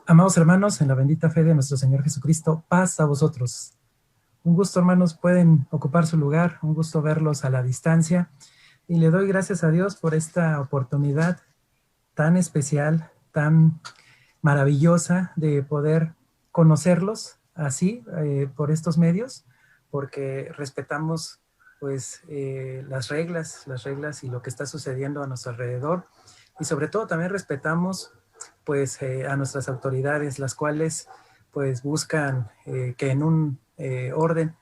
Amados hermanos, en la bendita fe de nuestro Señor Jesucristo, paz a vosotros. Un gusto, hermanos, pueden ocupar su lugar, un gusto verlos a la distancia. Y le doy gracias a Dios por esta oportunidad tan especial, tan maravillosa de poder conocerlos así, por estos medios, porque respetamos pues las reglas y lo que está sucediendo a nuestro alrededor. Y sobre todo también respetamos pues a nuestras autoridades, las cuales pues buscan que en un orden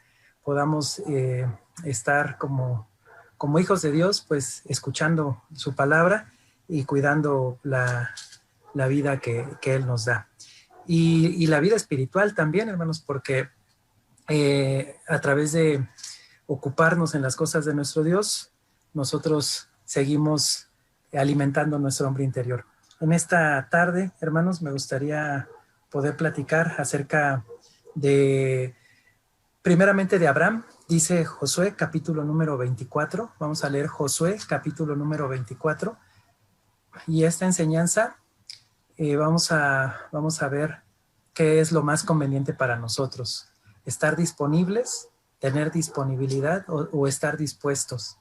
podamos estar como hijos de Dios, pues escuchando su palabra y cuidando la vida que Él nos da. Y la vida espiritual también, hermanos, porque a través de ocuparnos en las cosas de nuestro Dios, nosotros seguimos alimentando nuestro hombre interior. En esta tarde, hermanos, me gustaría poder platicar acerca de, primeramente de Abraham. Dice Josué capítulo número 24. Vamos a leer Josué capítulo número 24. Y esta enseñanza vamos a ver qué es lo más conveniente para nosotros. Estar disponibles, tener disponibilidad o estar dispuestos.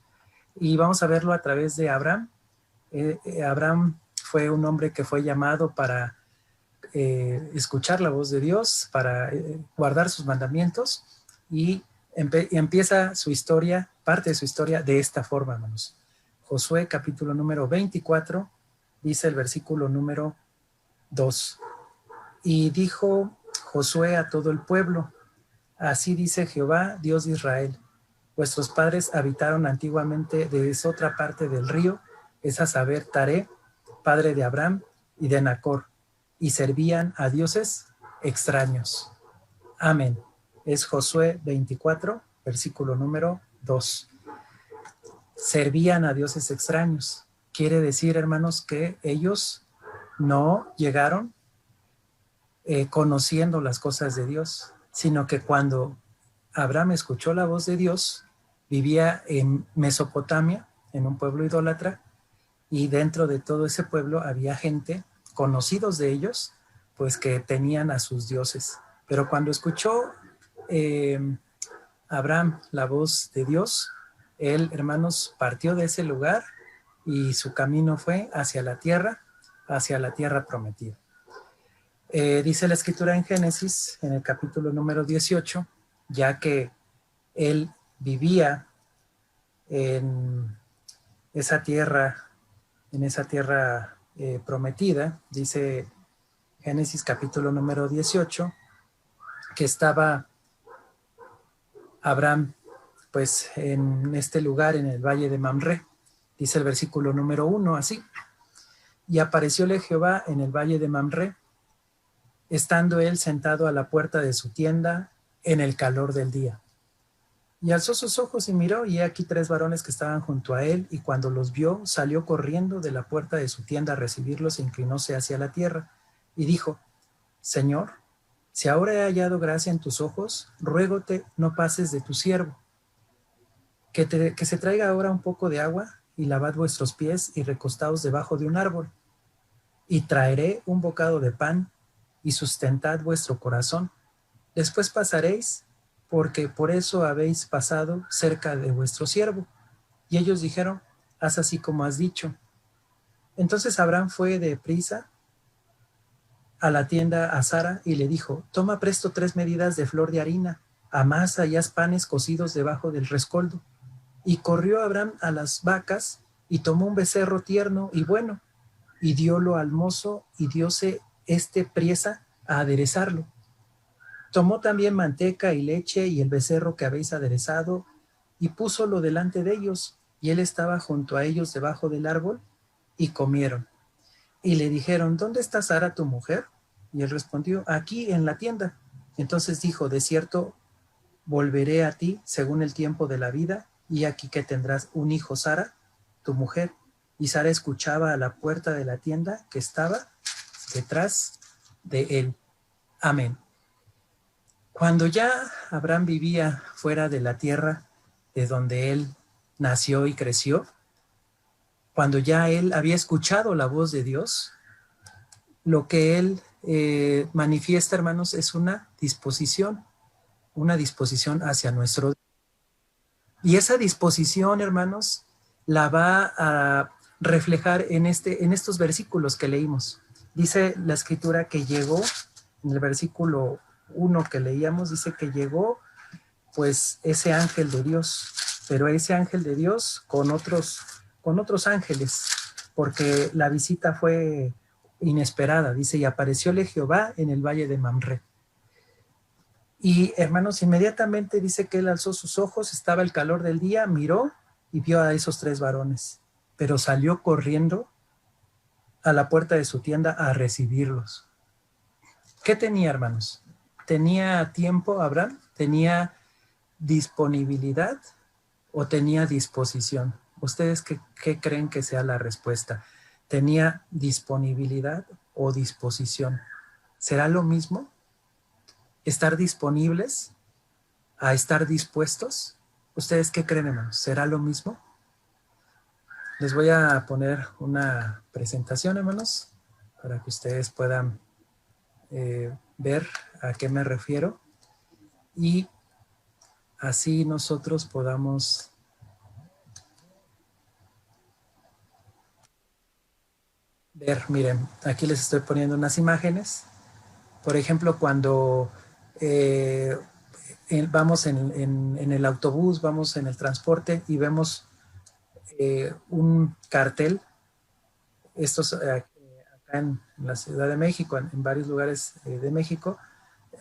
Y vamos a verlo a través de Abraham. Abraham fue un hombre que fue llamado para escuchar la voz de Dios, para guardar sus mandamientos y empieza su historia, parte de su historia de esta forma, hermanos. Josué capítulo número 24, dice el versículo número 2. Y dijo Josué a todo el pueblo: así dice Jehová, Dios de Israel: vuestros padres habitaron antiguamente de esa otra parte del río, es a saber, Taré, padre de Abraham y de Nacor, y servían a dioses extraños. Amén. Es Josué 24, versículo número 2. Servían a dioses extraños. Quiere decir, hermanos, que ellos no llegaron conociendo las cosas de Dios, sino que cuando Abraham escuchó la voz de Dios, vivía en Mesopotamia, en un pueblo idólatra, y dentro de todo ese pueblo había gente, conocidos de ellos, pues que tenían a sus dioses. Pero cuando escuchó eh, Abraham la voz de Dios, él, hermanos, partió de ese lugar y su camino fue hacia la tierra prometida. Dice la escritura en Génesis, en el capítulo número 18, ya que él vivía en esa tierra, prometida, dice Génesis capítulo número 18, que estaba Abraham pues en este lugar, en el valle de Mamre. Dice el versículo número 1 así: y aparecióle Jehová en el valle de Mamre, estando él sentado a la puerta de su tienda en el calor del día. Y alzó sus ojos y miró, y he aquí tres varones que estaban junto a él, y cuando los vio, salió corriendo de la puerta de su tienda a recibirlos e inclinóse hacia la tierra, y dijo: Señor, si ahora he hallado gracia en tus ojos, ruégote no pases de tu siervo, que se traiga ahora un poco de agua, y lavad vuestros pies, y recostaos debajo de un árbol, y traeré un bocado de pan, y sustentad vuestro corazón. Después pasaréis, porque por eso habéis pasado cerca de vuestro siervo. Y ellos dijeron: haz así como has dicho. Entonces Abraham fue de prisa a la tienda a Sara y le dijo: toma presto 3 medidas de flor de harina, amasa y haz panes cocidos debajo del rescoldo. Y corrió Abraham a las vacas y tomó un becerro tierno y bueno, y diólo al mozo, y diose priesa a aderezarlo. Tomó también manteca y leche y el becerro que habéis aderezado, y púsolo delante de ellos, y él estaba junto a ellos debajo del árbol, y comieron. Y le dijeron: ¿dónde está Sara tu mujer? Y él respondió: aquí en la tienda. Entonces dijo: de cierto volveré a ti según el tiempo de la vida, y aquí que tendrás un hijo, Sara tu mujer. Y Sara escuchaba a la puerta de la tienda que estaba detrás de él. Amén. Cuando ya Abraham vivía fuera de la tierra de donde él nació y creció, cuando ya él había escuchado la voz de Dios, lo que él manifiesta, hermanos, es una disposición hacia nuestro. Y esa disposición, hermanos, la va a reflejar en estos versículos que leímos. Dice la escritura que llegó, en el versículo 1 que leíamos, dice que llegó pues ese ángel de Dios, pero ese ángel de Dios con otros ángeles, porque la visita fue inesperada, dice, y aparecióle Jehová en el valle de Mamre. Y hermanos, inmediatamente dice que él alzó sus ojos, estaba el calor del día, miró y vio a esos 3 varones, pero salió corriendo a la puerta de su tienda a recibirlos. ¿Qué tenía, hermanos? ¿Tenía tiempo Abraham? ¿Tenía disponibilidad o tenía disposición? ¿Ustedes qué creen que sea la respuesta? ¿Tenía disponibilidad o disposición? ¿Será lo mismo? ¿Estar disponibles a estar dispuestos? ¿Ustedes qué creen, hermanos? ¿Será lo mismo? Les voy a poner una presentación, hermanos, para que ustedes puedan ver a qué me refiero y así nosotros podamos ver. Miren, aquí les estoy poniendo unas imágenes. Por ejemplo, cuando vamos en el autobús, vamos en el transporte y vemos un cartel. Estos acá en la Ciudad de México, en varios lugares de México,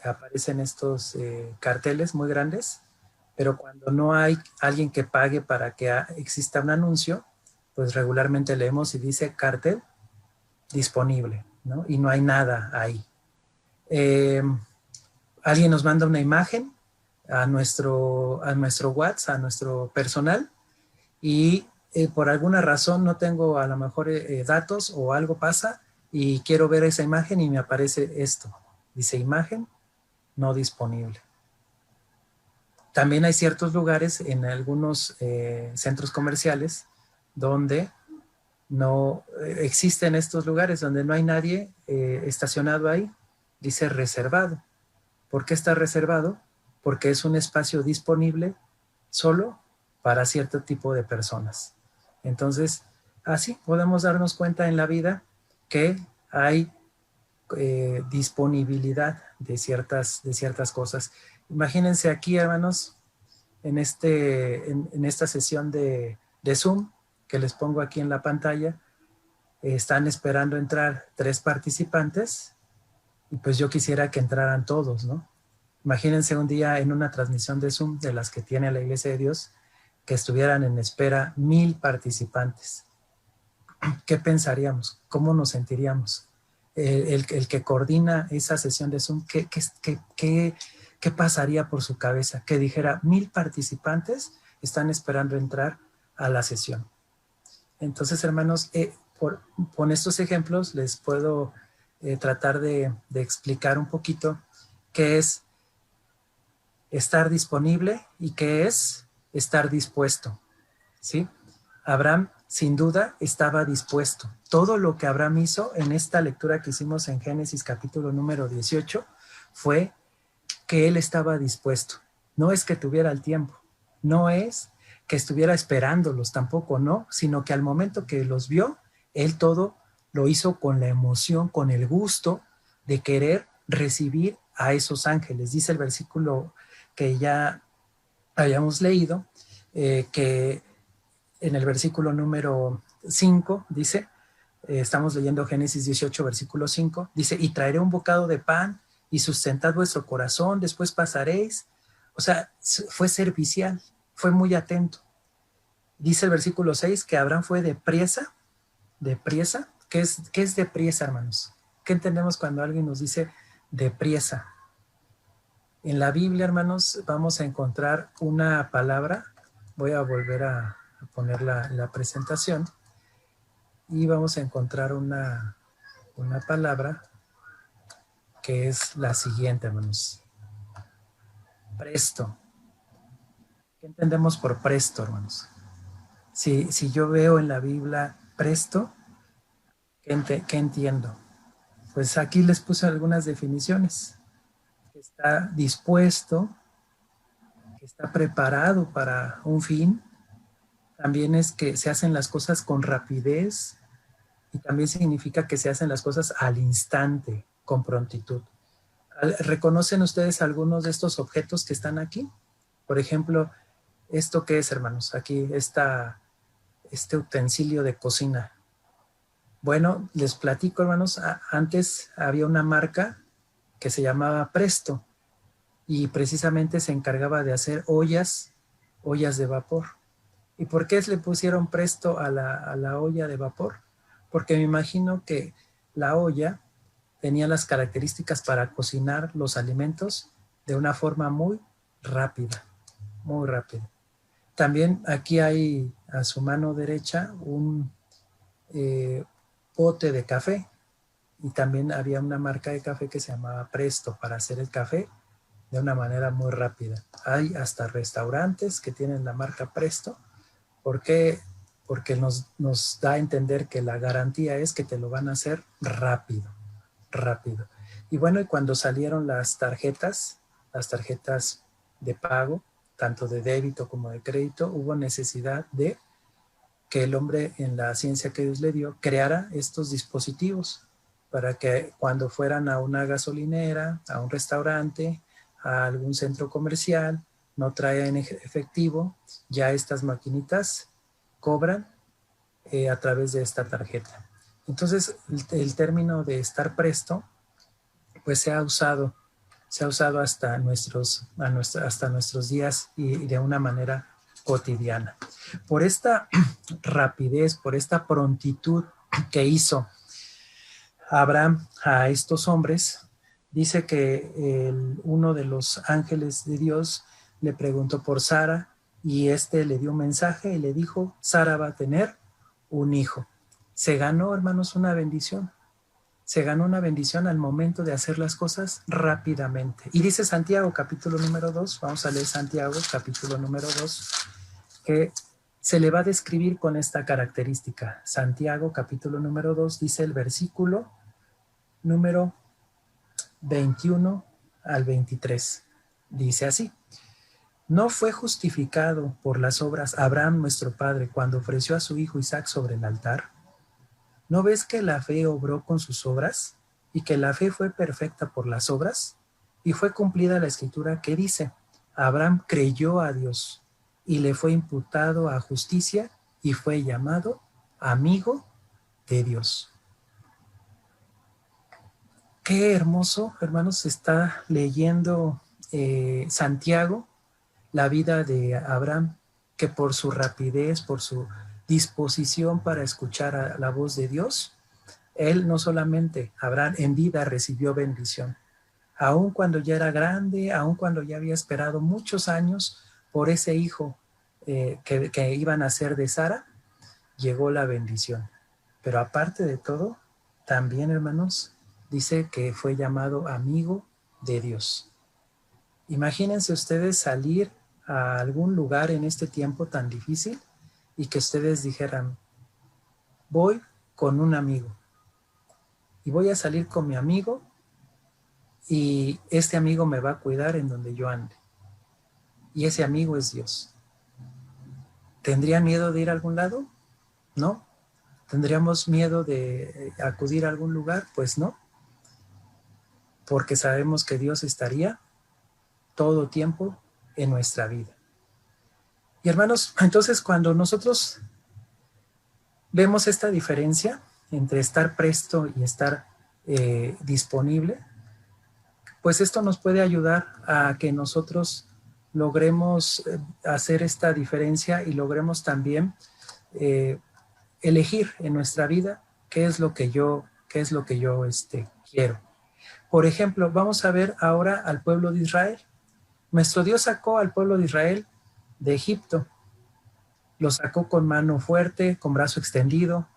aparecen estos carteles muy grandes, pero cuando no hay alguien que pague para que exista un anuncio, pues regularmente leemos y dice cartel disponible, ¿no? Y no hay nada ahí. Alguien nos manda una imagen a nuestro WhatsApp, a nuestro personal, y por alguna razón no tengo a lo mejor datos o algo pasa y quiero ver esa imagen y me aparece esto. Dice imagen no disponible. También hay ciertos lugares en algunos centros comerciales donde no existen estos lugares, donde no hay nadie estacionado ahí. Dice reservado. ¿Por qué está reservado? Porque es un espacio disponible solo para cierto tipo de personas. Entonces, así podemos darnos cuenta en la vida que hay disponibilidad de ciertas cosas. Imagínense aquí, hermanos, en esta sesión de Zoom que les pongo aquí en la pantalla, están esperando entrar 3 participantes y pues yo quisiera que entraran todos, ¿no? Imagínense un día en una transmisión de Zoom de las que tiene la Iglesia de Dios, que estuvieran en espera 1000 participantes. ¿Qué pensaríamos? ¿Cómo nos sentiríamos? El que coordina esa sesión de Zoom, ¿qué pasaría por su cabeza? Que dijera 1000 participantes están esperando entrar a la sesión. Entonces, hermanos, con estos ejemplos les puedo tratar de explicar un poquito qué es estar disponible y qué es estar dispuesto, ¿sí? Abraham, sin duda, estaba dispuesto. Todo lo que Abraham hizo en esta lectura que hicimos en Génesis capítulo número 18 fue que él estaba dispuesto. No es que tuviera el tiempo, no es que estuviera esperándolos, tampoco, no, sino que al momento que los vio, él todo lo hizo con la emoción, con el gusto de querer recibir a esos ángeles. Dice el versículo que ya habíamos leído, que en el versículo número 5 dice, estamos leyendo Génesis 18, versículo 5, dice, y traeré un bocado de pan y sustentad vuestro corazón, después pasaréis. O sea, fue servicial, fue muy atento. Dice el versículo 6 que Abraham fue depriesa. ¿Qué es depriesa, hermanos? ¿Qué entendemos cuando alguien nos dice depriesa? En la Biblia, hermanos, vamos a encontrar una palabra. Voy a volver a poner la presentación y vamos a encontrar una palabra que es la siguiente, hermanos. Presto. ¿Qué entendemos por presto, hermanos? Si yo veo en la Biblia presto, ¿qué entiendo? pues aquí les puse algunas definiciones. Que está dispuesto, que está preparado para un fin. También es que se hacen las cosas con rapidez y también significa que se hacen las cosas al instante, con prontitud. ¿Reconocen ustedes algunos de estos objetos que están aquí? Por ejemplo, ¿esto qué es, hermanos? Aquí está este utensilio de cocina. Bueno, les platico, hermanos, antes había una marca que se llamaba Presto y precisamente se encargaba de hacer ollas de vapor. ¿Y por qué le pusieron Presto a la olla de vapor? Porque me imagino que la olla tenía las características para cocinar los alimentos de una forma muy rápida, muy rápida. También aquí hay a su mano derecha un bote de café y también había una marca de café que se llamaba Presto para hacer el café de una manera muy rápida. Hay hasta restaurantes que tienen la marca Presto. ¿Por qué? Porque nos da a entender que la garantía es que te lo van a hacer rápido, rápido. Y bueno, y cuando salieron las tarjetas de pago, tanto de débito como de crédito, hubo necesidad de que el hombre, en la ciencia que Dios le dio, creara estos dispositivos para que cuando fueran a una gasolinera, a un restaurante, a algún centro comercial, no traen efectivo, ya estas maquinitas cobran a través de esta tarjeta. Entonces, el término de estar presto, pues se ha usado hasta nuestros días y de una manera cotidiana. Por esta rapidez, por esta prontitud que hizo Abraham a estos hombres, dice que uno de los ángeles de Dios le preguntó por Sara y le dio un mensaje y le dijo, Sara va a tener un hijo. Se ganó, hermanos, una bendición. Se ganó una bendición al momento de hacer las cosas rápidamente. Y dice Santiago, capítulo número 2, vamos a leer Santiago, capítulo número 2, que se le va a describir con esta característica. Santiago, capítulo número 2, dice el versículo número 21 al 23. Dice así: ¿No fue justificado por las obras Abraham nuestro padre cuando ofreció a su hijo Isaac sobre el altar? ¿No ves que la fe obró con sus obras y que la fe fue perfecta por las obras? Y fue cumplida la escritura que dice, Abraham creyó a Dios y le fue imputado a justicia y fue llamado amigo de Dios. Qué hermoso, hermanos, está leyendo Santiago la vida de Abraham, que por su rapidez, por su disposición para escuchar a la voz de Dios, él no solamente, Abraham, en vida recibió bendición, aun cuando ya era grande, aun cuando ya había esperado muchos años por ese hijo que iban a ser de Sara, llegó la bendición. Pero aparte de todo, también, hermanos, dice que fue llamado amigo de Dios. Imagínense ustedes salir a algún lugar en este tiempo tan difícil y que ustedes dijeran, voy con un amigo y voy a salir con mi amigo y este amigo me va a cuidar en donde yo ande. Y ese amigo es Dios. ¿Tendrían miedo de ir a algún lado? No. ¿Tendríamos miedo de acudir a algún lugar? Pues no. Porque sabemos que Dios estaría todo tiempo en nuestra vida. Y hermanos, entonces cuando nosotros vemos esta diferencia entre estar presto y estar disponible, pues esto nos puede ayudar a que nosotros logremos hacer esta diferencia y logremos también elegir en nuestra vida qué es lo que yo quiero. Por ejemplo, vamos a ver ahora al pueblo de Israel. Nuestro Dios sacó al pueblo de Israel de Egipto. Lo sacó con mano fuerte, con brazo extendido.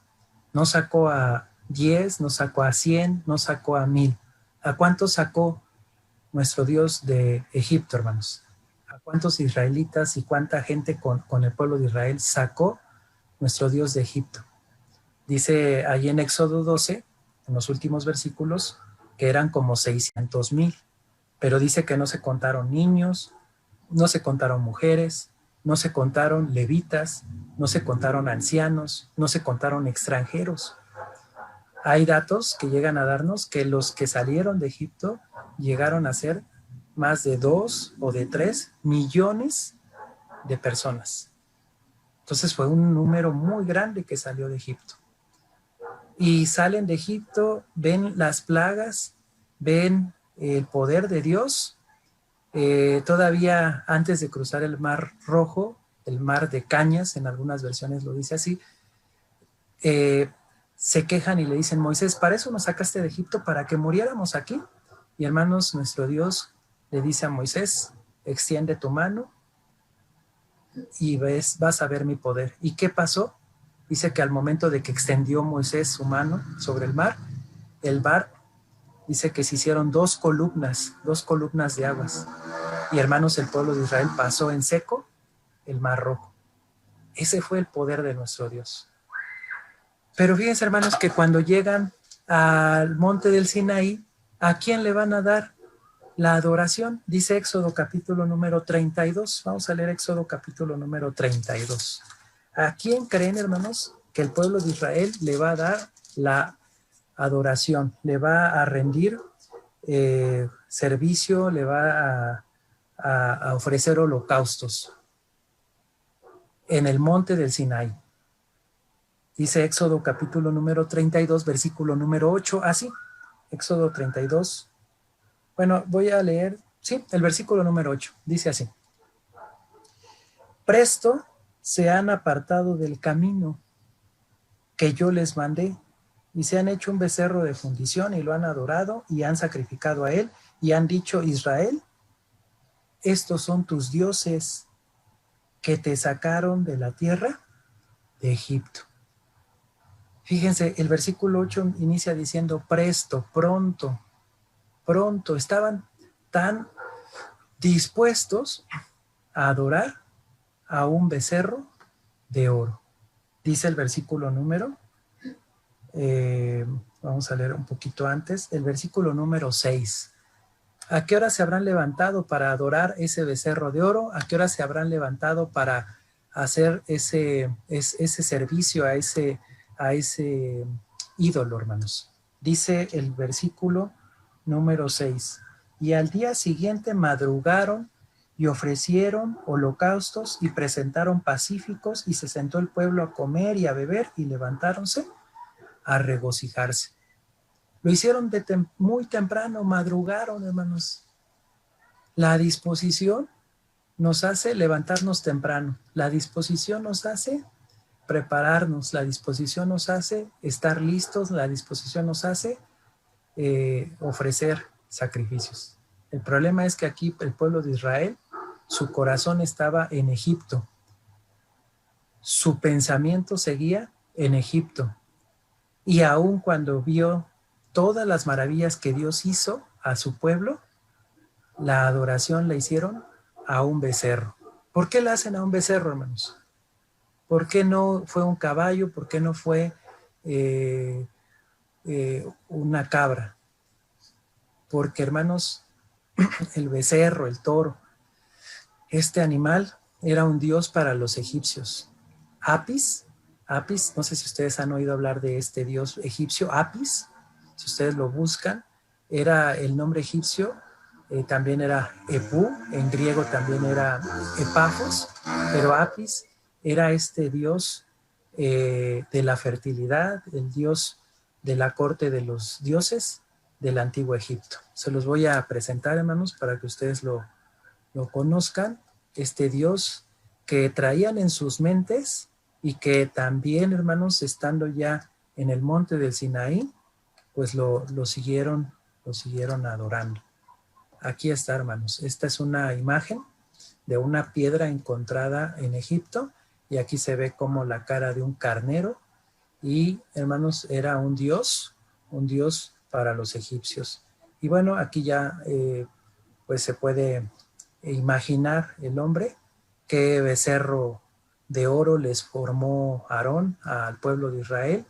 No sacó a 10, no sacó a 100, no sacó a 1000. ¿A cuántos sacó nuestro Dios de Egipto, hermanos? ¿A cuántos israelitas y cuánta gente con el pueblo de Israel sacó nuestro Dios de Egipto? Dice allí en Éxodo 12, en los últimos versículos, que eran como 600,000, pero dice que no se contaron niños, no se contaron mujeres, no se contaron levitas, no se contaron ancianos, no se contaron extranjeros. Hay datos que llegan a darnos que los que salieron de Egipto llegaron a ser más de 2 o de 3 millones de personas. Entonces fue un número muy grande que salió de Egipto. Y salen de Egipto, ven las plagas, ven el poder de Dios. Todavía antes de cruzar el Mar Rojo, el Mar de Cañas, en algunas versiones lo dice así, se quejan y le dicen: Moisés, ¿para eso nos sacaste de Egipto? ¿Para que muriéramos aquí? Y hermanos, nuestro Dios le dice a Moisés: extiende tu mano y vas a ver mi poder. ¿Y qué pasó? Dice que al momento de que extendió Moisés su mano sobre el mar dice que se hicieron dos columnas de aguas. Y hermanos, el pueblo de Israel pasó en seco el Mar Rojo. Ese fue el poder de nuestro Dios. Pero fíjense, hermanos, que cuando llegan al monte del Sinaí, ¿a quién le van a dar la adoración? Dice Éxodo capítulo número 32. Vamos a leer Éxodo capítulo número 32. ¿A quién creen, hermanos, que el pueblo de Israel le va a dar la adoración? Le va a rendir servicio, le va a ofrecer holocaustos en el monte del Sinaí. Dice Éxodo capítulo número 32, versículo número 8, así, Éxodo 32. Bueno, voy a leer, sí, el versículo número 8, dice así: presto se han apartado del camino que yo les mandé, y se han hecho un becerro de fundición, y lo han adorado, y han sacrificado a él, y han dicho: Israel, estos son tus dioses que te sacaron de la tierra de Egipto. Fíjense, el versículo 8 inicia diciendo presto, pronto, pronto. Estaban tan dispuestos a adorar a un becerro de oro. Dice el versículo número, vamos a leer un poquito antes, el versículo número 6. ¿A qué hora se habrán levantado para adorar ese becerro de oro? ¿A qué hora se habrán levantado para hacer ese servicio a ese ídolo, hermanos? Dice el versículo número 6. Y al día siguiente madrugaron y ofrecieron holocaustos y presentaron pacíficos, y se sentó el pueblo a comer y a beber, y levantáronse a regocijarse. Lo hicieron muy temprano, madrugaron, hermanos. La disposición nos hace levantarnos temprano. La disposición nos hace prepararnos. La disposición nos hace estar listos. La disposición nos hace ofrecer sacrificios. El problema es que aquí el pueblo de Israel, su corazón estaba en Egipto. Su pensamiento seguía en Egipto. Y aun cuando vio todas las maravillas que Dios hizo a su pueblo, la adoración la hicieron a un becerro. ¿Por qué la hacen a un becerro, hermanos? ¿Por qué no fue un caballo? ¿Por qué no fue una cabra? Porque, hermanos, el becerro, el toro, este animal era un dios para los egipcios. Apis, no sé si ustedes han oído hablar de este dios egipcio, Apis. Si ustedes lo buscan, era el nombre egipcio, también era Epú, en griego también era Epafos, pero Apis era este dios de la fertilidad, el dios de la corte de los dioses del antiguo Egipto. Se los voy a presentar, hermanos, para que ustedes lo conozcan. Este dios que traían en sus mentes y que también, hermanos, estando ya en el monte del Sinaí, pues lo siguieron adorando. Aquí está, hermanos. Esta es una imagen de una piedra encontrada en Egipto, y aquí se ve como la cara de un carnero, y, hermanos, era un dios para los egipcios. Y bueno, aquí ya pues se puede imaginar el hombre qué becerro de oro les formó Aarón al pueblo de Israel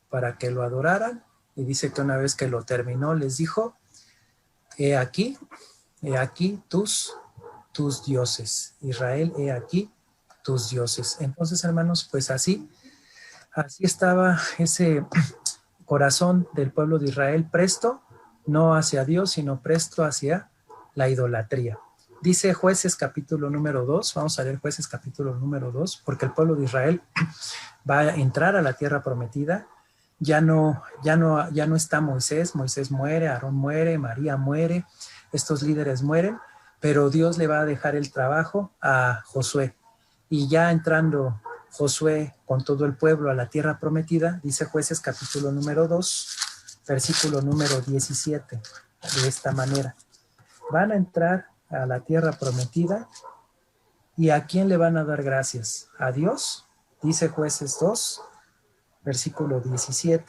para que lo adoraran, Y dice que una vez que lo terminó, les dijo, he aquí tus dioses. Israel, he aquí tus dioses. Entonces, hermanos, pues así estaba ese corazón del pueblo de Israel presto, no hacia Dios, sino presto hacia la idolatría. Dice Jueces capítulo número 2, vamos a leer Jueces capítulo número 2, porque el pueblo de Israel va a entrar a la tierra prometida. Ya no está Moisés muere, Aarón muere, María muere, estos líderes mueren, pero Dios le va a dejar el trabajo a Josué. Y ya entrando Josué con todo el pueblo a la tierra prometida, dice Jueces capítulo número 2, versículo número 17, de esta manera. Van a entrar a la tierra prometida, ¿y a quién le van a dar gracias? ¿A Dios? Dice Jueces 2, versículo 17.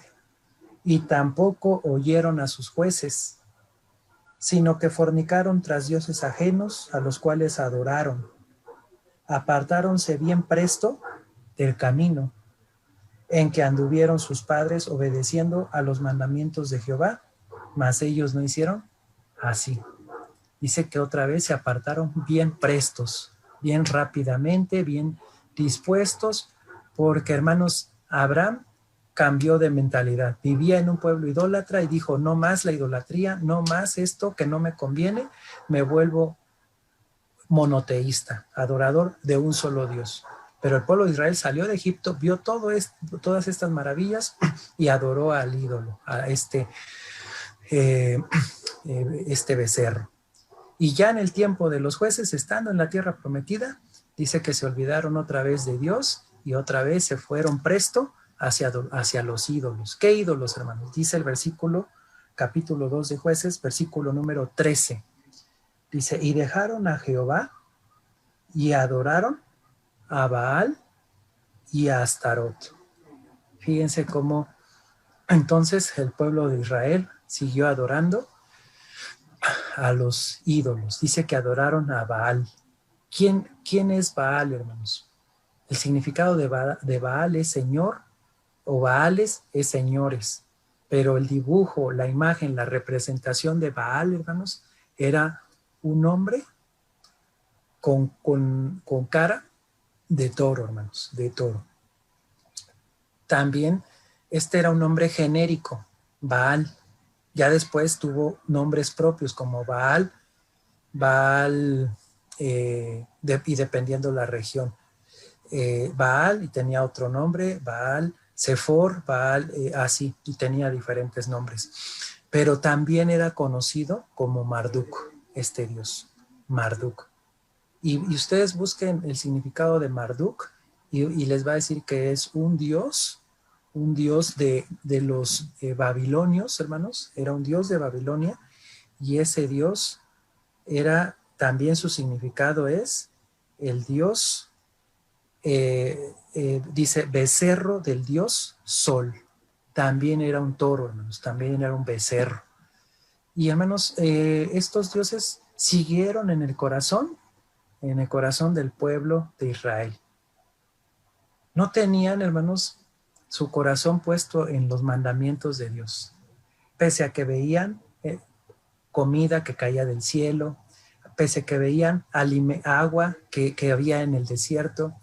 Y tampoco oyeron a sus jueces, sino que fornicaron tras dioses ajenos, a los cuales adoraron. Apartáronse bien presto del camino en que anduvieron sus padres, obedeciendo a los mandamientos de Jehová, mas ellos no hicieron así. Dice que otra vez se apartaron bien prestos, bien rápidamente, bien dispuestos, porque, hermanos, Abraham cambió de mentalidad. Vivía en un pueblo idólatra y dijo, no más la idolatría, no más esto que no me conviene, me vuelvo monoteísta, adorador de un solo Dios. Pero el pueblo de Israel salió de Egipto, vio todas estas maravillas y adoró al ídolo, a este becerro. Y ya en el tiempo de los jueces, estando en la tierra prometida, dice que se olvidaron otra vez de Dios y otra vez se fueron presto hacia los ídolos. ¿Qué ídolos, hermanos? Dice el capítulo 2 de Jueces, versículo número 13. Dice, y dejaron a Jehová y adoraron a Baal y a Astarot. Fíjense cómo entonces el pueblo de Israel siguió adorando a los ídolos. Dice que adoraron a Baal. ¿Quién es Baal, hermanos? El significado de Baal es señor, o Baales es señores, pero el dibujo, la imagen, la representación de Baal, hermanos, era un hombre con cara de toro, hermanos, de toro. También este era un nombre genérico, Baal. Ya después tuvo nombres propios como Baal, y dependiendo la región. Baal, y tenía otro nombre, Baal, Sefor, Baal, así, y tenía diferentes nombres. Pero también era conocido como Marduk, este dios, Marduk. Y ustedes busquen el significado de Marduk y les va a decir que es un dios de los babilonios, hermanos. Era un dios de Babilonia, y ese dios era, también su significado es el dios, dice, becerro del dios Sol. También era un toro, hermanos, también era un becerro. Y, hermanos, estos dioses siguieron en el corazón del pueblo de Israel. No tenían, hermanos, su corazón puesto en los mandamientos de Dios, pese a que veían comida que caía del cielo, pese a que veían agua que había en el desierto,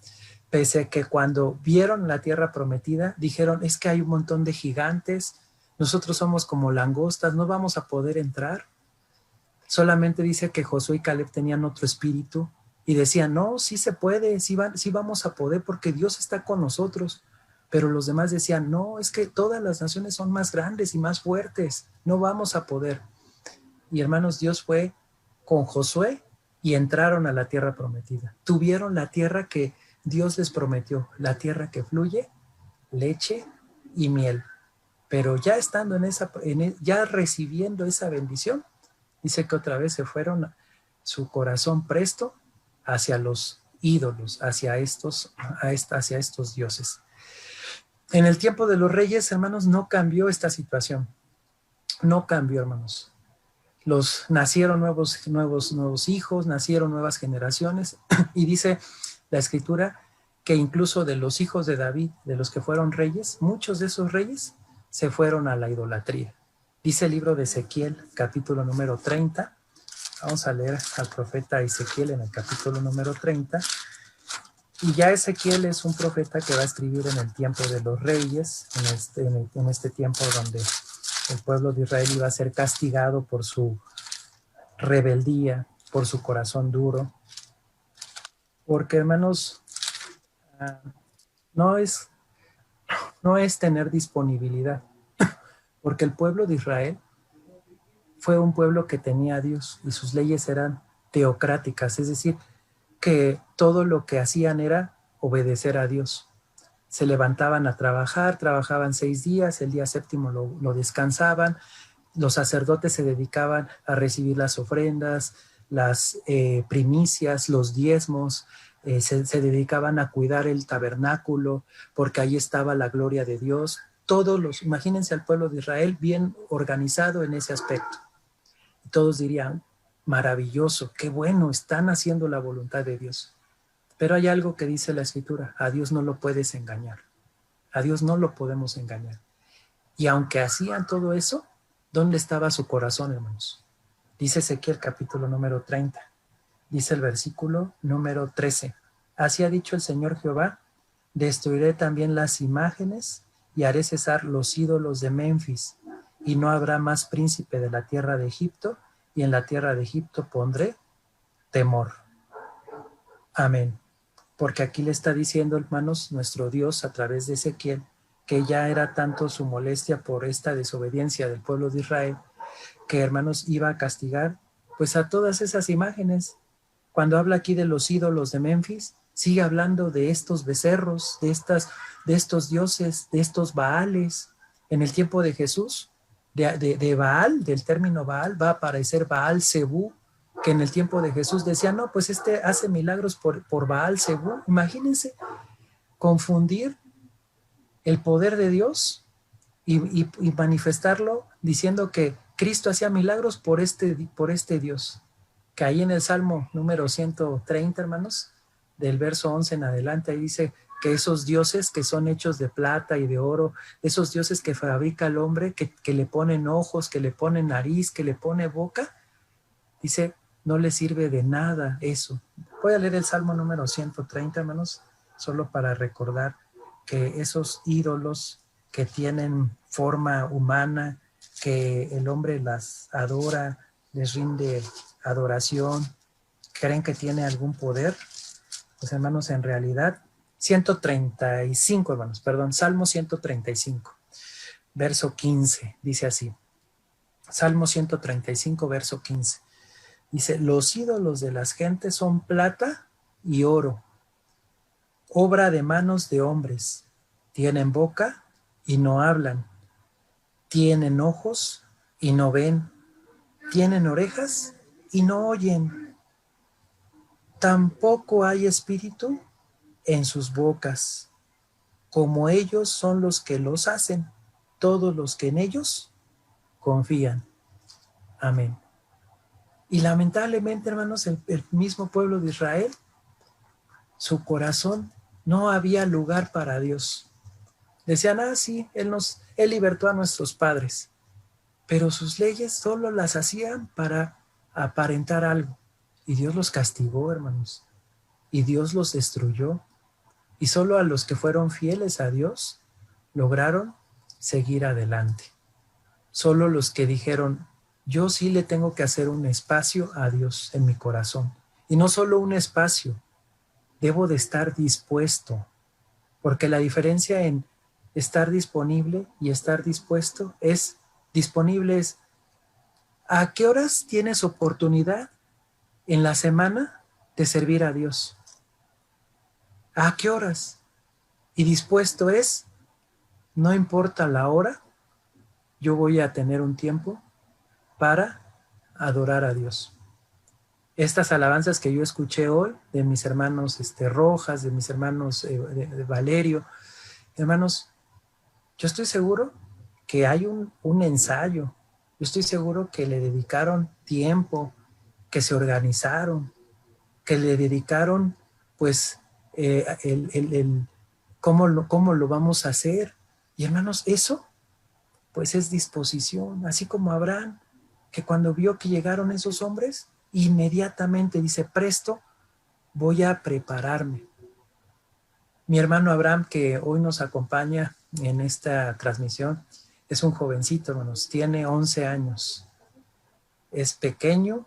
pese a que cuando vieron la tierra prometida, dijeron, es que hay un montón de gigantes, nosotros somos como langostas, no vamos a poder entrar. Solamente dice que Josué y Caleb tenían otro espíritu y decían, no, sí se puede, sí vamos a poder porque Dios está con nosotros. Pero los demás decían, no, es que todas las naciones son más grandes y más fuertes, no vamos a poder. Y, hermanos, Dios fue con Josué y entraron a la tierra prometida. Tuvieron la tierra que Dios les prometió, la tierra que fluye leche y miel. Pero ya estando ya recibiendo esa bendición, dice que otra vez se fueron su corazón presto hacia los ídolos, hacia estos dioses. En el tiempo de los reyes, hermanos, no cambió esta situación. No cambió, hermanos. Nacieron nuevos hijos, nacieron nuevas generaciones, y dice la escritura que incluso de los hijos de David, de los que fueron reyes, muchos de esos reyes se fueron a la idolatría. Dice el libro de Ezequiel, capítulo número 30. Vamos a leer al profeta Ezequiel en el capítulo número 30. Y ya Ezequiel es un profeta que va a escribir en el tiempo de los reyes, en este tiempo donde el pueblo de Israel iba a ser castigado por su rebeldía, por su corazón duro. Porque, hermanos, no es tener disponibilidad, porque el pueblo de Israel fue un pueblo que tenía a Dios y sus leyes eran teocráticas, es decir, que todo lo que hacían era obedecer a Dios. Se levantaban a trabajar, trabajaban 6 días, el día séptimo lo descansaban, los sacerdotes se dedicaban a recibir las ofrendas, las primicias, los diezmos, se dedicaban a cuidar el tabernáculo, porque ahí estaba la gloria de Dios. Imagínense al pueblo de Israel bien organizado en ese aspecto. Todos dirían, maravilloso, qué bueno, están haciendo la voluntad de Dios. Pero hay algo que dice la Escritura, a Dios no lo puedes engañar, a Dios no lo podemos engañar. Y aunque hacían todo eso, ¿dónde estaba su corazón, hermanos? Dice Ezequiel capítulo número 30, dice el versículo número 13. Así ha dicho el Señor Jehová, destruiré también las imágenes y haré cesar los ídolos de Memphis, y no habrá más príncipe de la tierra de Egipto, y en la tierra de Egipto pondré temor. Amén. Porque aquí le está diciendo, hermanos, nuestro Dios a través de Ezequiel, que ya era tanto su molestia por esta desobediencia del pueblo de Israel, que, hermanos, iba a castigar pues a todas esas imágenes. Cuando habla aquí de los ídolos de Memphis, sigue hablando de estos becerros, de estos dioses, de estos Baales. En el tiempo de Jesús, de Baal, del término Baal, va a aparecer Baal Zebú, que en el tiempo de Jesús decía, no, pues este hace milagros por Baal Zebú. Imagínense confundir el poder de Dios y manifestarlo diciendo que Cristo hacía milagros por este Dios. Que ahí en el Salmo número 130, hermanos, del verso 11 en adelante, ahí dice que esos dioses que son hechos de plata y de oro, esos dioses que fabrica el hombre, que le ponen ojos, que le ponen nariz, que le pone boca, dice, no le sirve de nada eso. Voy a leer el Salmo número 130, hermanos, solo para recordar que esos ídolos que tienen forma humana, que el hombre las adora, les rinde adoración, creen que tiene algún poder, pues, hermanos, en realidad, 135, hermanos, perdón, Salmo 135, verso 15, dice así. Salmo 135, verso 15. Dice, los ídolos de las gentes son plata y oro, obra de manos de hombres. Tienen boca y no hablan. Tienen ojos y no ven. Tienen orejas y no oyen. Tampoco hay espíritu en sus bocas. Como ellos son los que los hacen, todos los que en ellos confían. Amén. Y lamentablemente, hermanos, el mismo pueblo de Israel, su corazón no había lugar para Dios. Decían, sí, Él libertó a nuestros padres, pero sus leyes solo las hacían para aparentar algo. Y Dios los castigó, hermanos, y Dios los destruyó. Y solo a los que fueron fieles a Dios lograron seguir adelante. Solo los que dijeron, yo sí le tengo que hacer un espacio a Dios en mi corazón. Y no solo un espacio, debo de estar dispuesto, porque la diferencia en estar disponible y estar dispuesto es, disponible es, ¿a qué horas tienes oportunidad en la semana de servir a Dios? ¿A qué horas? Y dispuesto es, no importa la hora, yo voy a tener un tiempo para adorar a Dios. Estas alabanzas que yo escuché hoy de mis hermanos Rojas, de mis hermanos de Valerio, hermanos, yo estoy seguro que hay un ensayo, yo estoy seguro que le dedicaron tiempo, que se organizaron, que le dedicaron pues cómo lo vamos a hacer. Y hermanos, eso pues es disposición, así como Abraham, que cuando vio que llegaron esos hombres, inmediatamente dice, presto, voy a prepararme. Mi hermano Abraham, que hoy nos acompaña en esta transmisión, es un jovencito, hermanos, tiene 11 años. Es pequeño,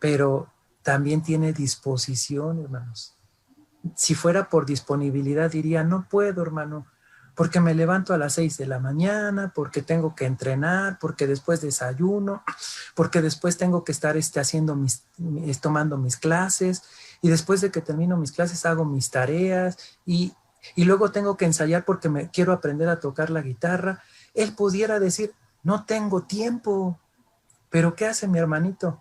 pero también tiene disposición, hermanos. Si fuera por disponibilidad, diría, no puedo, hermano, porque me levanto a las 6 de la mañana, porque tengo que entrenar, porque después desayuno, porque después tengo que estar tomando mis clases, y después de que termino mis clases hago mis tareas, y luego tengo que ensayar porque me quiero aprender a tocar la guitarra. Él pudiera decir, no tengo tiempo, pero ¿qué hace mi hermanito?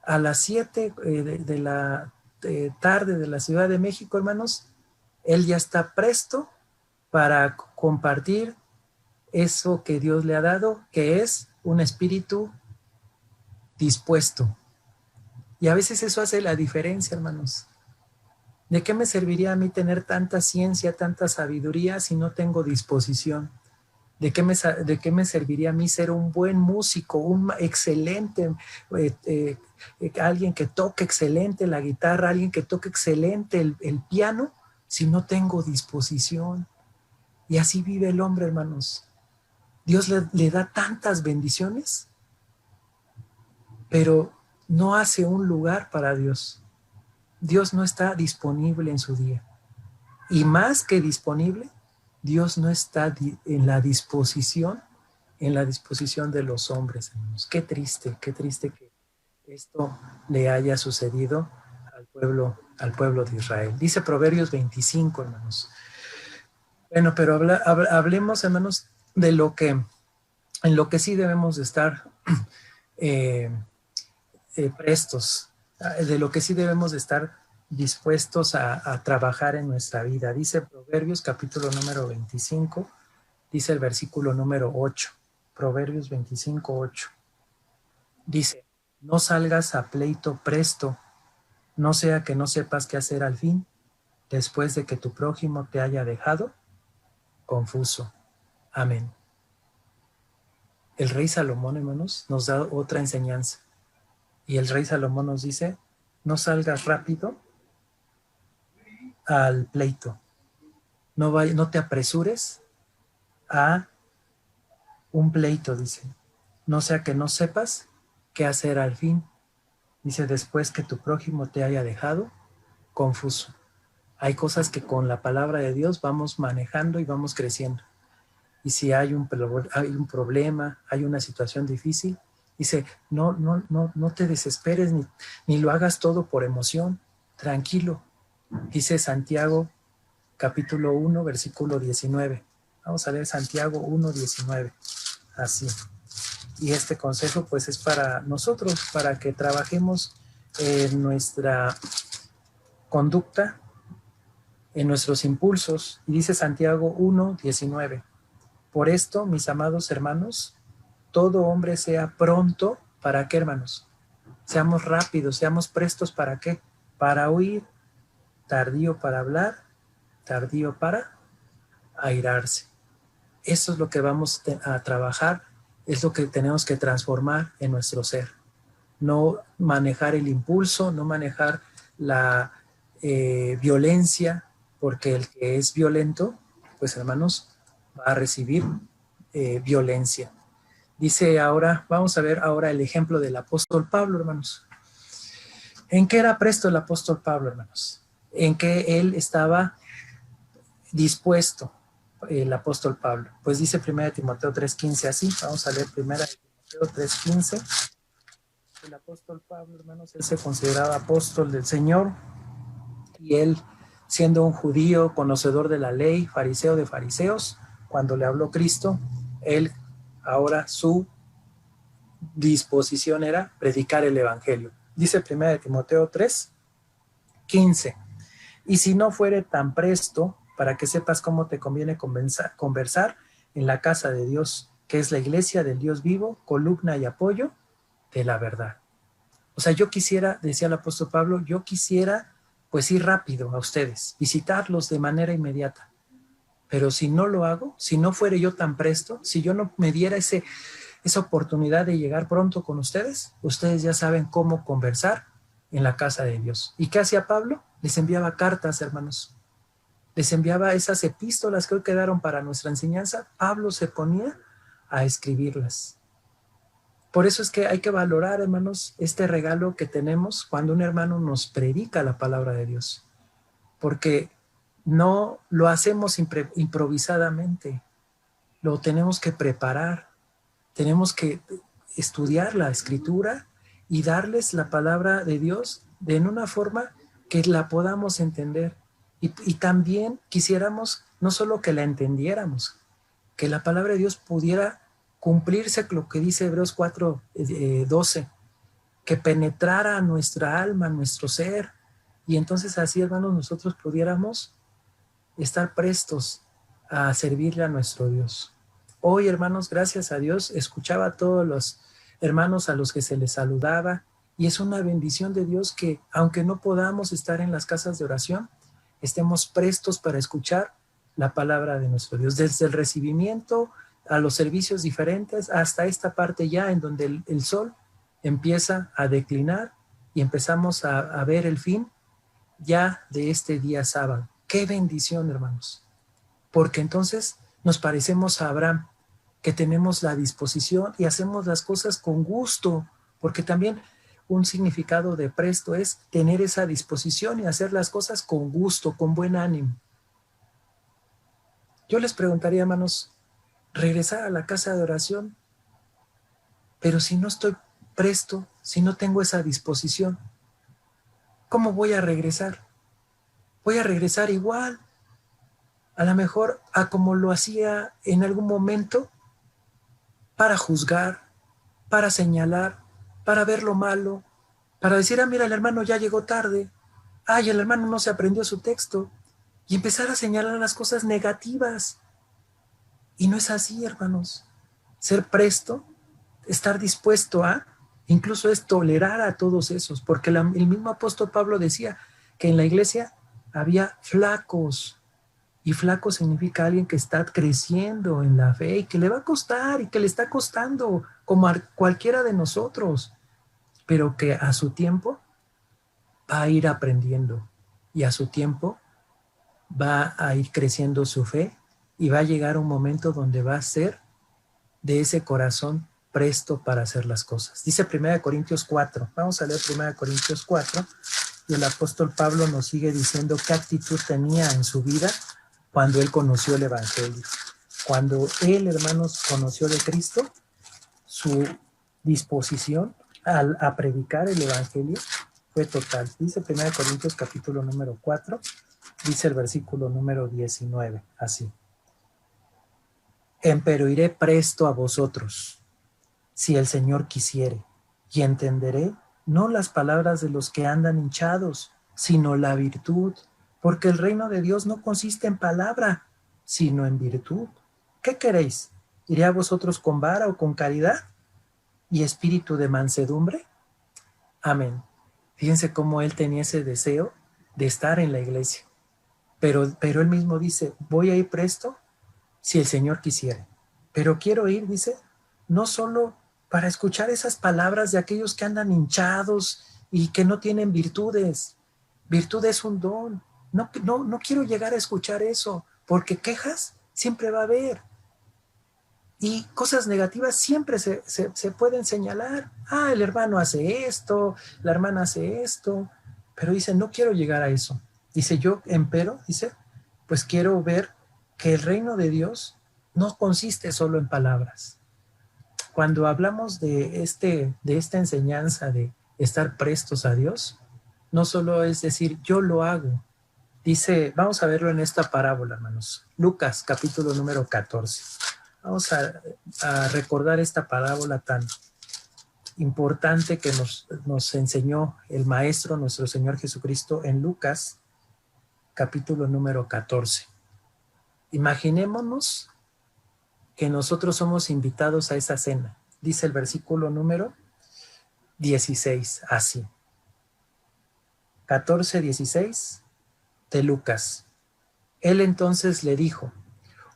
A las 7 de la tarde de la Ciudad de México, hermanos, él ya está presto para compartir eso que Dios le ha dado, que es un espíritu dispuesto. Y a veces eso hace la diferencia, hermanos. ¿De qué me serviría a mí tener tanta ciencia, tanta sabiduría si no tengo disposición? ¿De qué me serviría a mí ser un buen músico, un excelente, alguien que toque excelente la guitarra, alguien que toque excelente el piano, si no tengo disposición? Y así vive el hombre, hermanos. Dios le da tantas bendiciones, pero no hace un lugar para Dios. Dios no está disponible en su día. Y más que disponible, Dios no está en la disposición de los hombres, hermanos. Qué triste que esto le haya sucedido al pueblo de Israel. Dice Proverbios 25, hermanos. Bueno, pero hablemos, hermanos, en lo que sí debemos de estar prestos, de lo que sí debemos de estar dispuestos a trabajar en nuestra vida. Dice Proverbios capítulo número 25, dice el versículo número 8, Proverbios 25, 8. Dice, no salgas a pleito presto, no sea que no sepas qué hacer al fin, después de que tu prójimo te haya dejado confuso. Amén. El rey Salomón, hermanos, nos da otra enseñanza. Y el rey Salomón nos dice, no salgas rápido al pleito. No te apresures a un pleito, dice. No sea que no sepas qué hacer al fin. Dice, después que tu prójimo te haya dejado confuso. Hay cosas que con la palabra de Dios vamos manejando y vamos creciendo. Y si hay un problema, hay una situación difícil, dice, no te desesperes ni lo hagas todo por emoción. Tranquilo. Dice Santiago capítulo 1, versículo 19. Vamos a leer Santiago 1, 19. Así. Y este consejo pues es para nosotros, para que trabajemos en nuestra conducta, en nuestros impulsos. Y dice Santiago 1, 19. Por esto, mis amados hermanos, todo hombre sea pronto, ¿para qué, hermanos? Seamos rápidos, seamos prestos, ¿para qué? Para oír, tardío para hablar, tardío para airarse. Eso es lo que vamos a trabajar, es lo que tenemos que transformar en nuestro ser. No manejar el impulso, no manejar la violencia, porque el que es violento, pues hermanos, va a recibir violencia. Dice ahora, vamos a ver ahora el ejemplo del apóstol Pablo, hermanos. ¿En qué era presto el apóstol Pablo, hermanos? En que él estaba dispuesto, el apóstol Pablo. Pues dice 1 Timoteo 3:15 así. Vamos a leer 1 Timoteo 3:15. El apóstol Pablo, hermanos, él se consideraba apóstol del Señor y él, siendo un judío, conocedor de la ley, fariseo de fariseos, cuando le habló Cristo, él ahora su disposición era predicar el evangelio. Dice 1 Timoteo 3:15. Y si no fuere tan presto, para que sepas cómo te conviene conversar en la casa de Dios, que es la iglesia del Dios vivo, columna y apoyo de la verdad. O sea, yo quisiera, decía el apóstol Pablo, yo quisiera pues ir rápido a ustedes, visitarlos de manera inmediata. Pero si no lo hago, si no fuere yo tan presto, si yo no me diera esa oportunidad de llegar pronto con ustedes, ustedes ya saben cómo conversar en la casa de Dios. ¿Y qué hacía Pablo? Les enviaba cartas, hermanos. Les enviaba esas epístolas que hoy quedaron para nuestra enseñanza. Pablo se ponía a escribirlas. Por eso es que hay que valorar, hermanos, este regalo que tenemos cuando un hermano nos predica la palabra de Dios. Porque no lo hacemos improvisadamente. Lo tenemos que preparar. Tenemos que estudiar la escritura y darles la palabra de Dios en una forma que la podamos entender. Y también quisiéramos no solo que la entendiéramos, que la palabra de Dios pudiera cumplirse lo que dice Hebreos 4:12, que penetrara nuestra alma, nuestro ser, y entonces así, hermanos, nosotros pudiéramos estar prestos a servirle a nuestro Dios. Hoy, hermanos, gracias a Dios, escuchaba a todos los hermanos a los que se les saludaba, y es una bendición de Dios que, aunque no podamos estar en las casas de oración, estemos prestos para escuchar la palabra de nuestro Dios, desde el recibimiento a los servicios diferentes hasta esta parte ya en donde el sol empieza a declinar y empezamos a ver el fin ya de este día sábado. ¡Qué bendición, hermanos! Porque entonces nos parecemos a Abraham, que tenemos la disposición y hacemos las cosas con gusto, porque también un significado de presto es tener esa disposición y hacer las cosas con gusto, con buen ánimo. Yo les preguntaría, hermanos, regresar a la casa de oración, pero si no estoy presto, si no tengo esa disposición, ¿cómo voy a regresar? Voy a regresar igual, a lo mejor a como lo hacía en algún momento, para juzgar, para señalar, para ver lo malo, para decir, mira, el hermano ya llegó tarde, el hermano no se aprendió su texto, y empezar a señalar las cosas negativas. Y no es así, hermanos. Ser presto, estar dispuesto a, incluso es tolerar a todos esos, porque el mismo apóstol Pablo decía que en la iglesia había flacos, y flaco significa alguien que está creciendo en la fe y que le va a costar y que le está costando como a cualquiera de nosotros, pero que a su tiempo va a ir aprendiendo y a su tiempo va a ir creciendo su fe y va a llegar un momento donde va a ser de ese corazón presto para hacer las cosas. Dice 1 Corintios 4. Vamos a leer 1 Corintios 4 y el apóstol Pablo nos sigue diciendo qué actitud tenía en su vida cuando él conoció el evangelio. Cuando él, hermanos, conoció de Cristo, su disposición a predicar el evangelio fue total. Dice 1 Corintios capítulo número 4, dice el versículo número 19, así. Empero iré presto a vosotros, si el Señor quisiere, y entenderé no las palabras de los que andan hinchados, sino la virtud, porque el reino de Dios no consiste en palabra, sino en virtud. ¿Qué queréis? ¿Iré a vosotros con vara o con caridad y espíritu de mansedumbre? Amén. Fíjense cómo él tenía ese deseo de estar en la iglesia. Pero él mismo dice, voy a ir presto si el Señor quisiere. Pero quiero ir, dice, no solo para escuchar esas palabras de aquellos que andan hinchados y que no tienen virtudes. Virtud es un don. No quiero llegar a escuchar eso, porque quejas siempre va a haber. Y cosas negativas siempre se pueden señalar. El hermano hace esto, la hermana hace esto. Pero dice, no quiero llegar a eso. Dice, yo, empero, dice, pues quiero ver que el reino de Dios no consiste solo en palabras. Cuando hablamos de esta enseñanza de estar prestos a Dios, no solo es decir, yo lo hago. Dice, vamos a verlo en esta parábola, hermanos. Lucas, capítulo número 14. Vamos a recordar esta parábola tan importante que nos enseñó el Maestro, nuestro Señor Jesucristo, en Lucas, capítulo número 14. Imaginémonos que nosotros somos invitados a esa cena. Dice el versículo número 16, así. 14:16 de Lucas. Él entonces le dijo,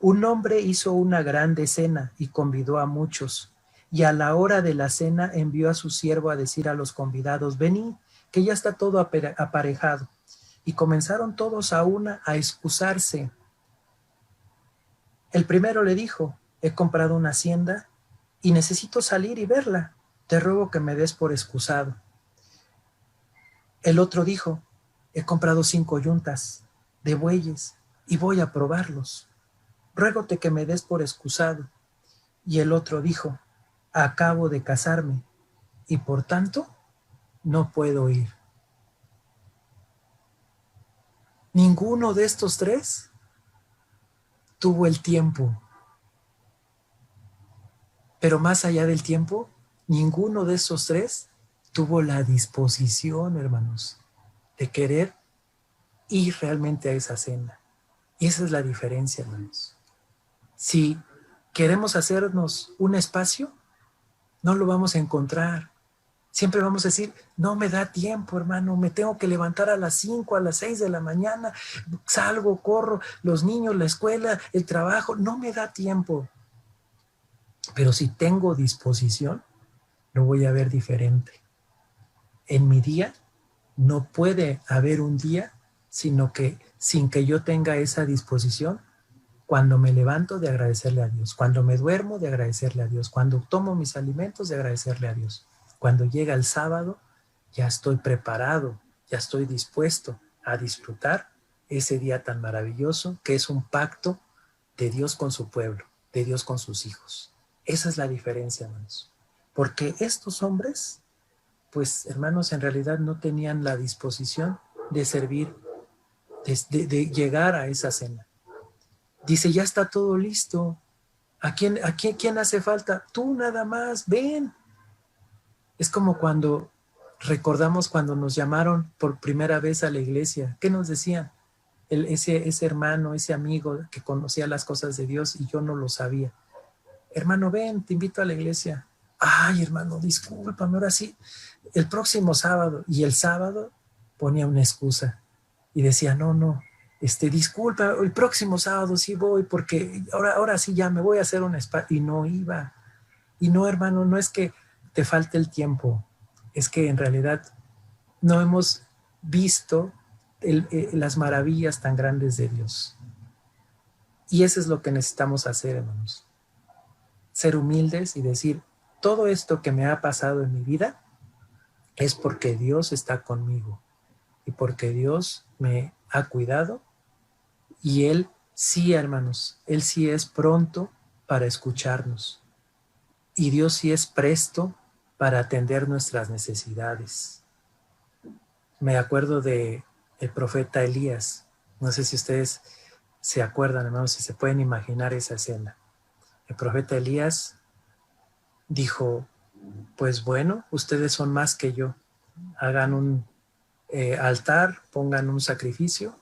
Un hombre hizo una grande cena y convidó a muchos. Y a la hora de la cena envió a su siervo a decir a los convidados, venid, que ya está todo aparejado. Y comenzaron todos a una a excusarse. El primero le dijo, he comprado una hacienda y necesito salir y verla. Te ruego que me des por excusado. El otro dijo, he comprado 5 yuntas de bueyes y voy a probarlos. Ruégote que me des por excusado. Y el otro dijo, acabo de casarme y por tanto no puedo ir. Ninguno de estos 3 tuvo el tiempo. Pero más allá del tiempo, ninguno de esos 3 tuvo la disposición, hermanos, de querer ir realmente a esa cena. Y esa es la diferencia, hermanos. Si queremos hacernos un espacio, no lo vamos a encontrar. Siempre vamos a decir, no me da tiempo, hermano, me tengo que levantar a las 5, a las 6 de la mañana, salgo, corro, los niños, la escuela, el trabajo, no me da tiempo. Pero si tengo disposición, lo voy a ver diferente. En mi día no puede haber un día sin que yo tenga esa disposición. Cuando me levanto, de agradecerle a Dios. Cuando me duermo, de agradecerle a Dios. Cuando tomo mis alimentos, de agradecerle a Dios. Cuando llega el sábado, ya estoy preparado, ya estoy dispuesto a disfrutar ese día tan maravilloso que es un pacto de Dios con su pueblo, de Dios con sus hijos. Esa es la diferencia, hermanos. Porque estos hombres, pues, hermanos, en realidad no tenían la disposición de servir, de llegar a esa cena. Dice, ya está todo listo. ¿A quién hace falta? Tú nada más, ven. Es como cuando recordamos cuando nos llamaron por primera vez a la iglesia. ¿Qué nos decían? Ese hermano, ese amigo que conocía las cosas de Dios y yo no lo sabía. Hermano, ven, te invito a la iglesia. Ay, hermano, discúlpame, ahora sí. El próximo sábado. Y el sábado ponía una excusa y decía, no, disculpa, el próximo sábado sí voy porque ahora sí ya me voy a hacer un espacio. Y no iba. Y no, hermano, no es que te falte el tiempo, es que en realidad no hemos visto las maravillas tan grandes de Dios. Y eso es lo que necesitamos hacer, hermanos. Ser humildes y decir, todo esto que me ha pasado en mi vida es porque Dios está conmigo y porque Dios me ha cuidado y Él sí, hermanos, Él sí es pronto para escucharnos y Dios sí es presto para atender nuestras necesidades. Me acuerdo del profeta Elías. No sé si ustedes se acuerdan, hermanos, si se pueden imaginar esa escena. El profeta Elías dijo, pues bueno, ustedes son más que yo. Hagan un altar, pongan un sacrificio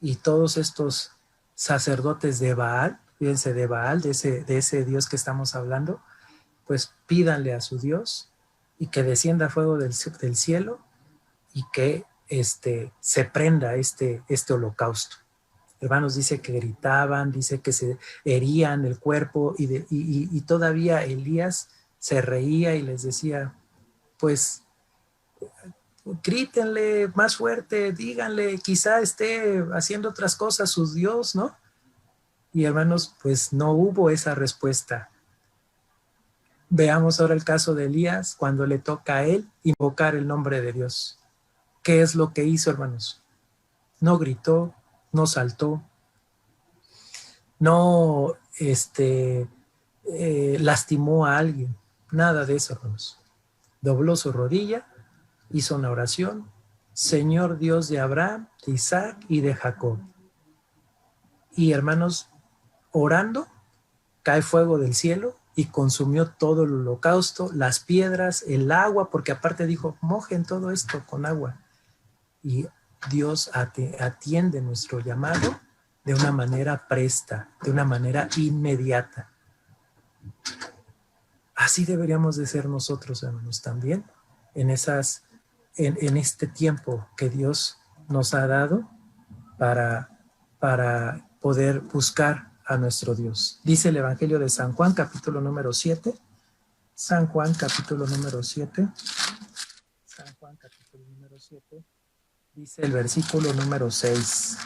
y todos estos sacerdotes de Baal, fíjense de Baal, de ese Dios que estamos hablando, pues pídanle a su Dios y que descienda fuego del cielo y que se prenda este holocausto. Hermanos, dice que gritaban, dice que se herían el cuerpo y todavía Elías se reía y les decía, pues grítenle más fuerte, díganle, quizá esté haciendo otras cosas su Dios, ¿no? Y hermanos, pues no hubo esa respuesta. Veamos ahora el caso de Elías cuando le toca a él invocar el nombre de Dios. ¿Qué es lo que hizo, hermanos? No gritó, no saltó, no lastimó a alguien, nada de eso, hermanos. Dobló su rodilla, hizo una oración, Señor Dios de Abraham, de Isaac y de Jacob. Y hermanos, orando, cae fuego del cielo y consumió todo el holocausto, las piedras, el agua, porque aparte dijo, mojen todo esto con agua. Y Dios atiende nuestro llamado de una manera presta, de una manera inmediata. Así deberíamos de ser nosotros, hermanos, también en este tiempo que Dios nos ha dado para poder buscar a nuestro Dios. Dice el Evangelio de San Juan, capítulo número 7. San Juan, capítulo número 7. San Juan, capítulo número 7. Dice el versículo número 6.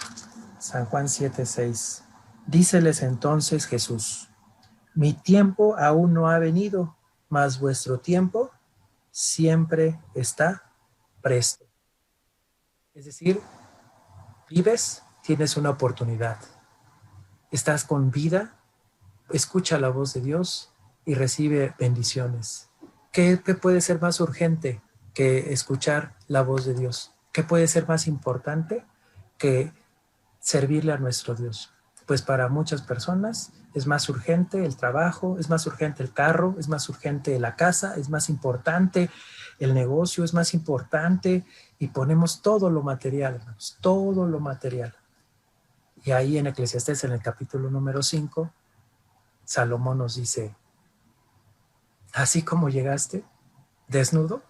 San Juan 7, 6. Díceles entonces Jesús: mi tiempo aún no ha venido, mas vuestro tiempo siempre está presto. Es decir, vives, tienes una oportunidad. Estás con vida, escucha la voz de Dios y recibe bendiciones. ¿Qué puede ser más urgente que escuchar la voz de Dios? ¿Qué puede ser más importante que servirle a nuestro Dios? Pues para muchas personas es más urgente el trabajo, es más urgente el carro, es más urgente la casa, es más importante el negocio, es más importante, y ponemos todo lo material, hermanos, todo lo material. Y ahí en Eclesiastés, en el capítulo número 5, Salomón nos dice: así como llegaste desnudo,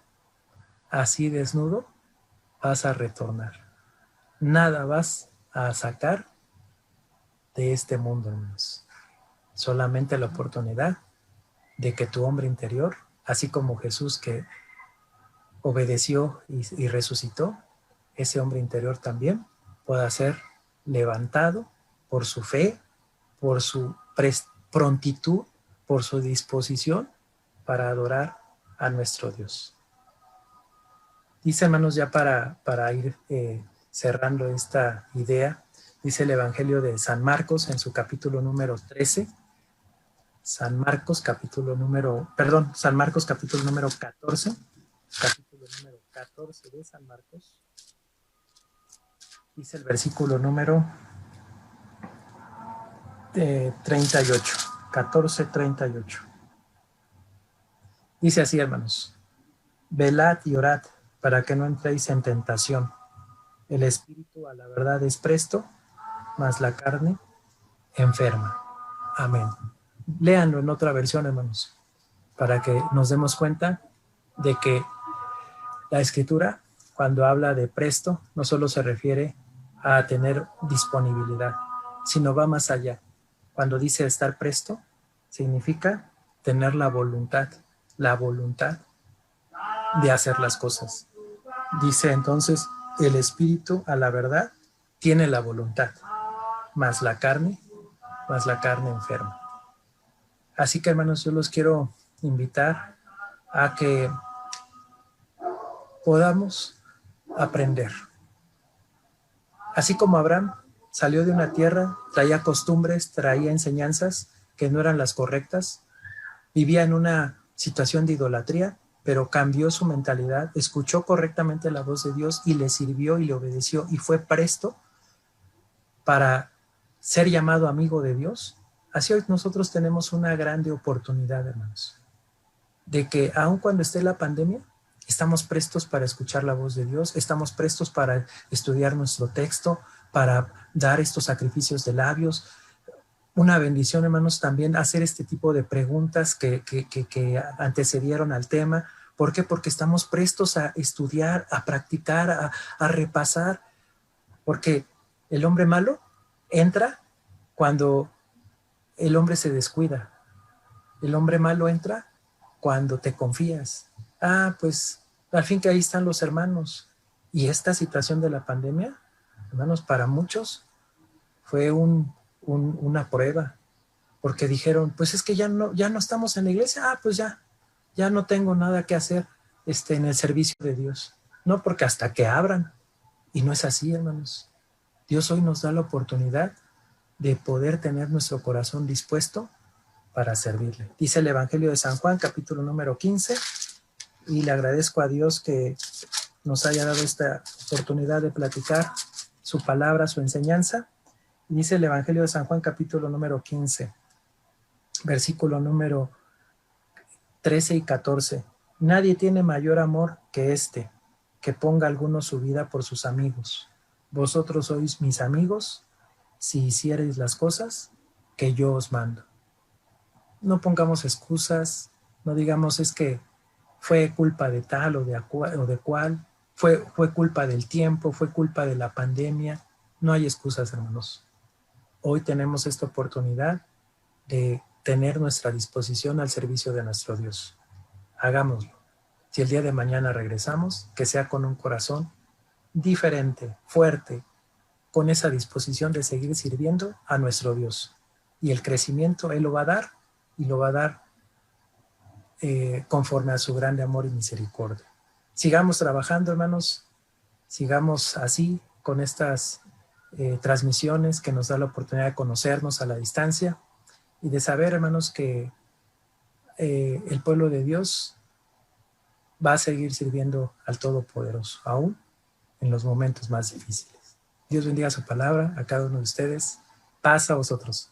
así desnudo vas a retornar. Nada vas a sacar de este mundo, hermanos. Solamente la oportunidad de que tu hombre interior, así como Jesús que obedeció y resucitó, ese hombre interior también pueda ser levantado por su fe, por su prontitud, por su disposición para adorar a nuestro Dios. Dice, hermanos, ya para ir cerrando esta idea, dice el Evangelio de San Marcos en su capítulo número 13, San Marcos capítulo número 14, capítulo número 14 de San Marcos, dice el versículo número 38, 14:38. Dice así, hermanos: velad y orad para que no entréis en tentación. El espíritu a la verdad es presto, mas la carne enferma. Amén. Léanlo en otra versión, hermanos, para que nos demos cuenta de que la Escritura, cuando habla de presto, no solo se refiere a tener disponibilidad, sino va más allá. Cuando dice estar presto, significa tener la voluntad de hacer las cosas. Dice entonces, el espíritu a la verdad tiene la voluntad, mas la carne enferma. Así que, hermanos, yo los quiero invitar a que podamos aprender. Así como Abraham salió de una tierra, traía costumbres, traía enseñanzas que no eran las correctas, vivía en una situación de idolatría, pero cambió su mentalidad, escuchó correctamente la voz de Dios y le sirvió y le obedeció y fue presto para ser llamado amigo de Dios. Así hoy nosotros tenemos una grande oportunidad, hermanos, de que aun cuando esté la pandemia, estamos prestos para escuchar la voz de Dios, estamos prestos para estudiar nuestro texto, para dar estos sacrificios de labios. Una bendición, hermanos, también hacer este tipo de preguntas que antecedieron al tema. ¿Por qué? Porque estamos prestos a estudiar, a practicar, a repasar, porque el hombre malo entra cuando el hombre se descuida. El hombre malo entra cuando te confías. Pues al fin que ahí están los hermanos. Y esta situación de la pandemia, hermanos, para muchos fue una prueba, porque dijeron, pues es que ya no estamos en la iglesia, pues ya no tengo nada que hacer en el servicio de Dios. No, porque hasta que abran. Y no es así, hermanos. Dios hoy nos da la oportunidad de poder tener nuestro corazón dispuesto para servirle. Dice el Evangelio de San Juan, capítulo número 15, y le agradezco a Dios que nos haya dado esta oportunidad de platicar su palabra, su enseñanza. Dice el Evangelio de San Juan, capítulo número 15, versículo número 13 y 14. Nadie tiene mayor amor que este, que ponga alguno su vida por sus amigos. Vosotros sois mis amigos si hiciereis las cosas que yo os mando. No pongamos excusas, no digamos es que fue culpa de tal o de cual, fue culpa del tiempo, fue culpa de la pandemia. No hay excusas, hermanos. Hoy tenemos esta oportunidad de tener nuestra disposición al servicio de nuestro Dios. Hagámoslo. Si el día de mañana regresamos, que sea con un corazón diferente, fuerte, con esa disposición de seguir sirviendo a nuestro Dios. Y el crecimiento Él lo va a dar, y lo va a dar conforme a su grande amor y misericordia. Sigamos trabajando, hermanos, sigamos así con estas transmisiones que nos da la oportunidad de conocernos a la distancia y de saber, hermanos, que el pueblo de Dios va a seguir sirviendo al Todopoderoso, aún en los momentos más difíciles. Dios bendiga su palabra a cada uno de ustedes. Paz a vosotros.